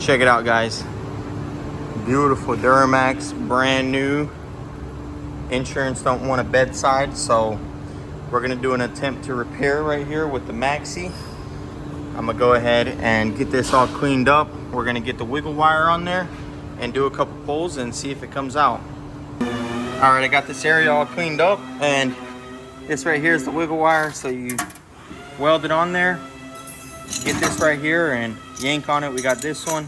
Check it out, guys. Beautiful Duramax, brand new. Insurance don't want a bedside, so we're gonna do an attempt to repair right here with the Maxi. I'm gonna go ahead and get this all cleaned up. We're gonna get the wiggle wire on there and do a couple pulls and see if it comes out. All right, I got this area all cleaned up, and this right here is the wiggle wire. So you weld it on there, get this right here and yank on it. We got this one,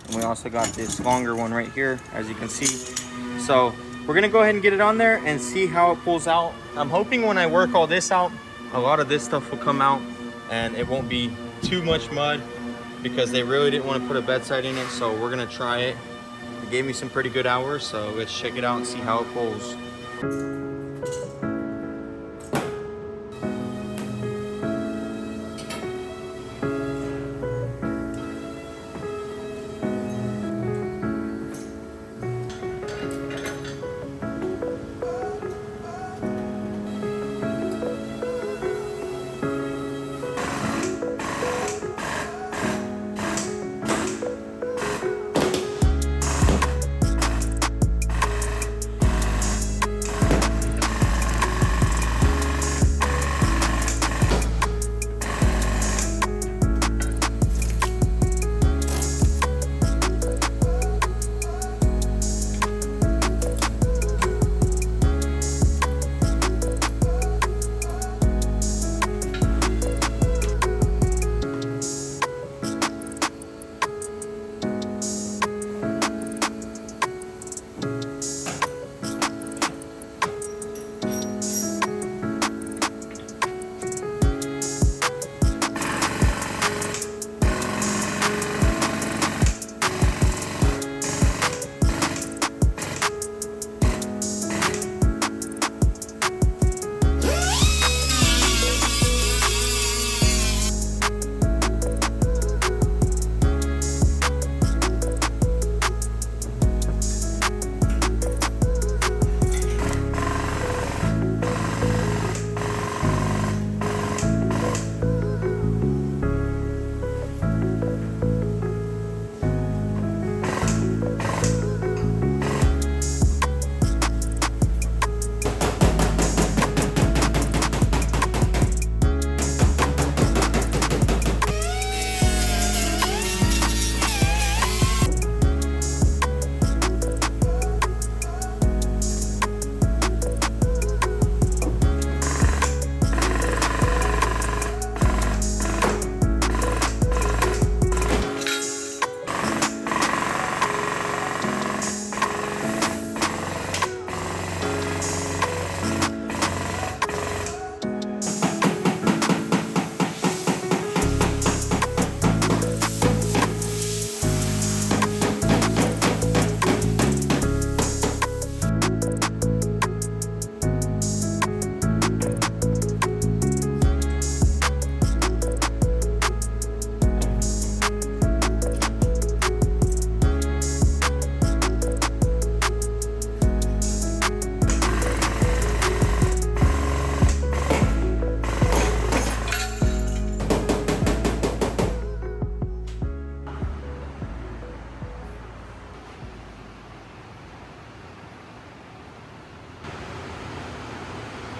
and we also got this longer one right here, as you can see. So we're gonna go ahead and get it on there and see how it pulls out. I'm hoping when I work all this out, a lot of this stuff will come out and it won't be too much mud, because they really didn't want to put a bedside in it. So we're gonna try it. It gave me some pretty good hours, so let's check it out and see how it pulls.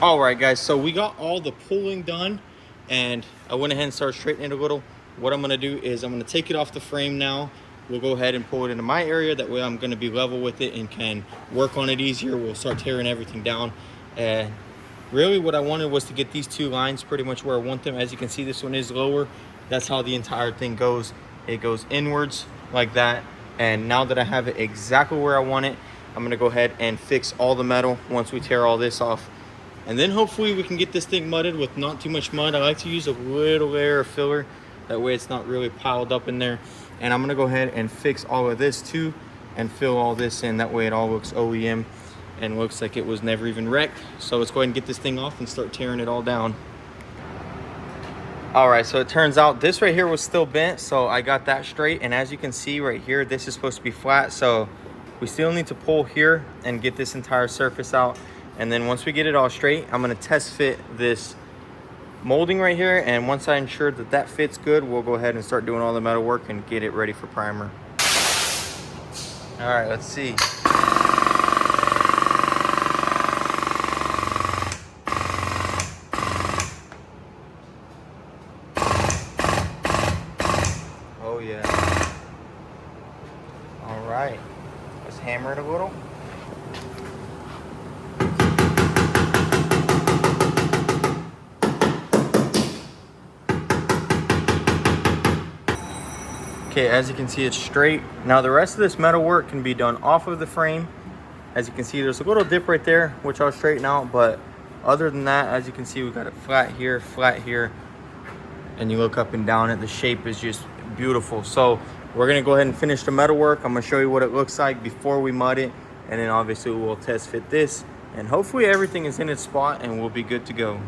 All right, guys, so we got all the pulling done, and I went ahead and started straightening it a little. What I'm gonna do is I'm gonna take it off the frame now. We'll go ahead and pull it into my area. That way I'm gonna be level with it and can work on it easier. We'll start tearing everything down. And really what I wanted was to get these two lines pretty much where I want them. As you can see, this one is lower. That's how the entire thing goes. It goes inwards like that. And now that I have it exactly where I want it, I'm gonna go ahead and fix all the metal once we tear all this off. And then hopefully we can get this thing mudded with not too much mud. I like to use a little layer of filler. That way it's not really piled up in there. And I'm gonna go ahead and fix all of this too and fill all this in. That way it all looks OEM and looks like it was never even wrecked. So let's go ahead and get this thing off and start tearing it all down. All right, so it turns out this right here was still bent, so I got that straight. And as you can see right here, this is supposed to be flat. So we still need to pull here and get this entire surface out. And then once we get it all straight, I'm gonna test fit this molding right here. And once I ensure that that fits good, we'll go ahead and start doing all the metal work and get it ready for primer. All right, let's see. Oh yeah. All right. Let's hammer it a little. Okay, as you can see, it's straight. Now the rest of this metal work can be done off of the frame. As you can see, there's a little dip right there, which I'll straighten out. But other than that, as you can see, we got it flat here. And you look up and down it, the shape is just beautiful. So we're gonna go ahead and finish the metal work. I'm gonna show you what it looks like before we mud it. And then obviously we'll test fit this. And hopefully everything is in its spot and we'll be good to go.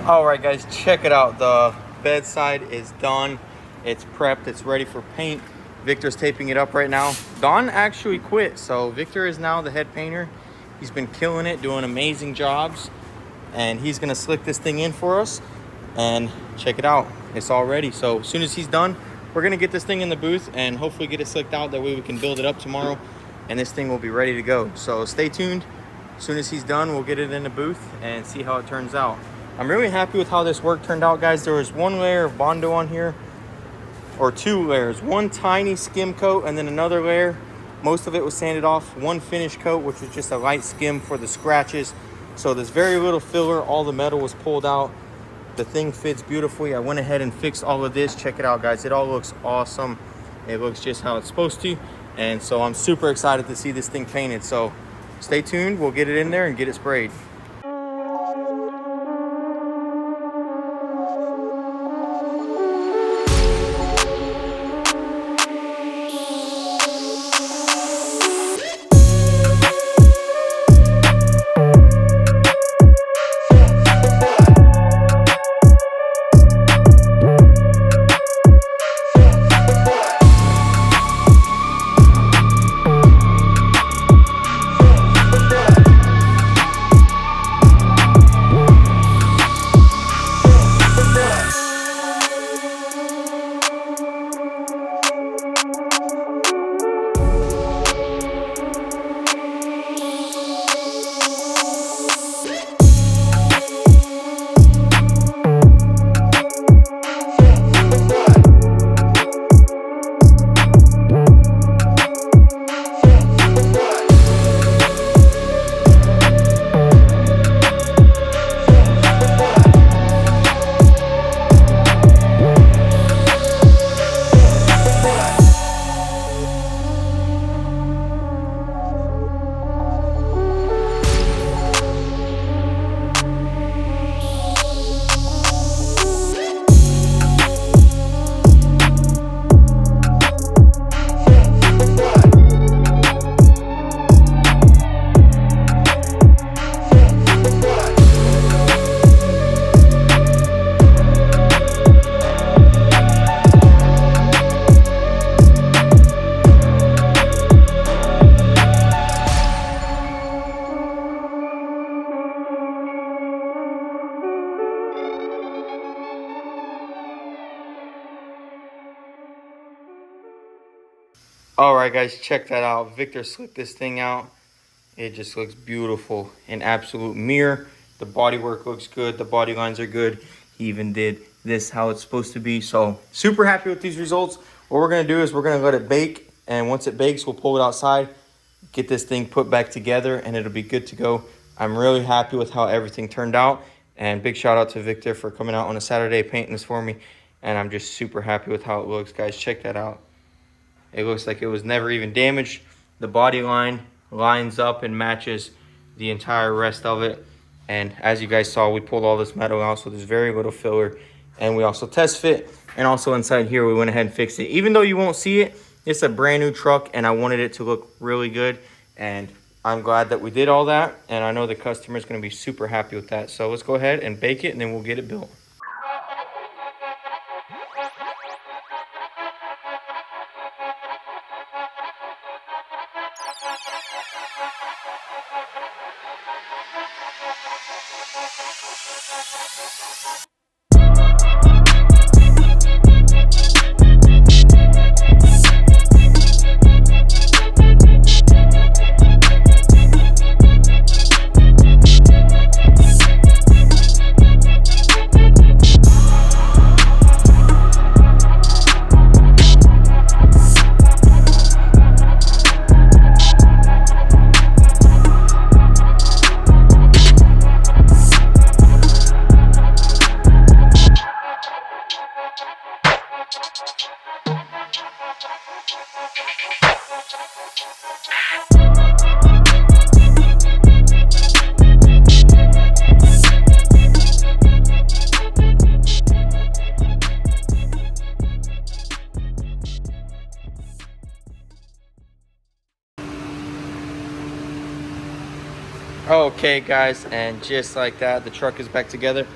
All right, guys, check it out. The bedside is done. It's prepped. It's ready for paint. Victor's taping it up right now. Don actually quit, so Victor is now the head painter. He's been killing it, doing amazing jobs, and he's gonna slick this thing in for us. And check it out, it's all ready. So as soon as he's done, we're gonna get this thing in the booth and hopefully get it slicked out. That way we can build it up tomorrow, and this thing will be ready to go. So stay tuned. As soon as he's done, we'll get it in the booth and see how it turns out. I'm really happy with how this work turned out, guys. There was one layer of Bondo on here, or two layers. One tiny skim coat and then another layer. Most of it was sanded off. One finish coat, which was just a light skim for the scratches. So there's very little filler. All the metal was pulled out. The thing fits beautifully. I went ahead and fixed all of this. Check it out, guys. It all looks awesome. It looks just how it's supposed to. And so I'm super excited to see this thing painted. So stay tuned. We'll get it in there and get it sprayed. All right, guys, check that out. Victor slicked this thing out. It just looks beautiful. An absolute mirror. The bodywork looks good. The body lines are good. He even did this how it's supposed to be. So super happy with these results. What we're gonna do is we're gonna let it bake, and once it bakes, we'll pull it outside, get this thing put back together, and it'll be good to go. I'm really happy with how everything turned out, and big shout out to Victor for coming out on a Saturday painting this for me. And I'm just super happy with how it looks, guys. Check that out. It looks like it was never even damaged. The body line lines up and matches the entire rest of it. And as you guys saw, we pulled all this metal out, so there's very little filler. And we also test fit. And also inside here, we went ahead and fixed it. Even though you won't see it, it's a brand new truck, and I wanted it to look really good. And I'm glad that we did all that. And I know the customer's gonna be super happy with that. So let's go ahead and bake it, and then we'll get it built. Okay, guys, and just like that, the truck is back together.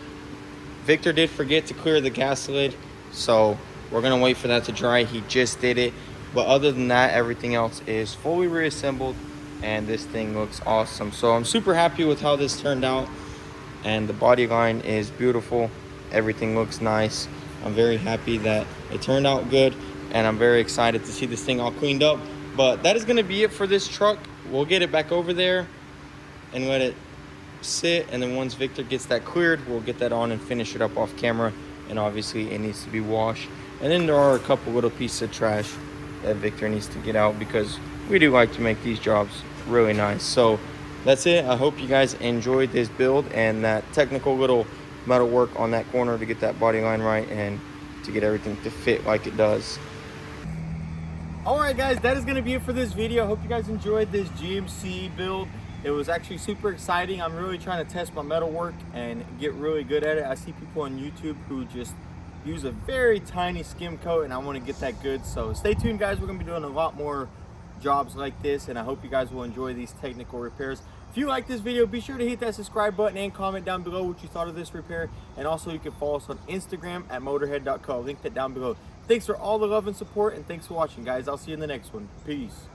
Victor did forget to clear the gas lid, so we're gonna wait for that to dry. He just did it. But other than that, everything else is fully reassembled and this thing looks awesome. So I'm super happy with how this turned out, and the body line is beautiful. Everything looks nice. I'm very happy that it turned out good, and I'm very excited to see this thing all cleaned up. But that is gonna be it for this truck. We'll get it back over there and let it sit, and then once Victor gets that cleared, we'll get that on and finish it up off camera. And obviously it needs to be washed, and then there are a couple little pieces of trash that Victor needs to get out, because we do like to make these jobs really nice. So that's it. I hope you guys enjoyed this build and that technical little metal work on that corner to get that body line right and to get everything to fit like it does. All right guys, that is going to be it for this video. I hope you guys enjoyed this GMC build. It was actually super exciting. I'm really trying to test my metal work and get really good at it. I see people on YouTube who just use a very tiny skim coat, and I want to get that good. So stay tuned guys, we're going to be doing a lot more jobs like this, and I hope you guys will enjoy these technical repairs. If you like this video, be sure to hit that subscribe button and comment down below what you thought of this repair. And also you can follow us on Instagram at motorhead.co. Link that down below. Thanks for all the love and support, and thanks for watching guys. I'll see you in the next one. Peace.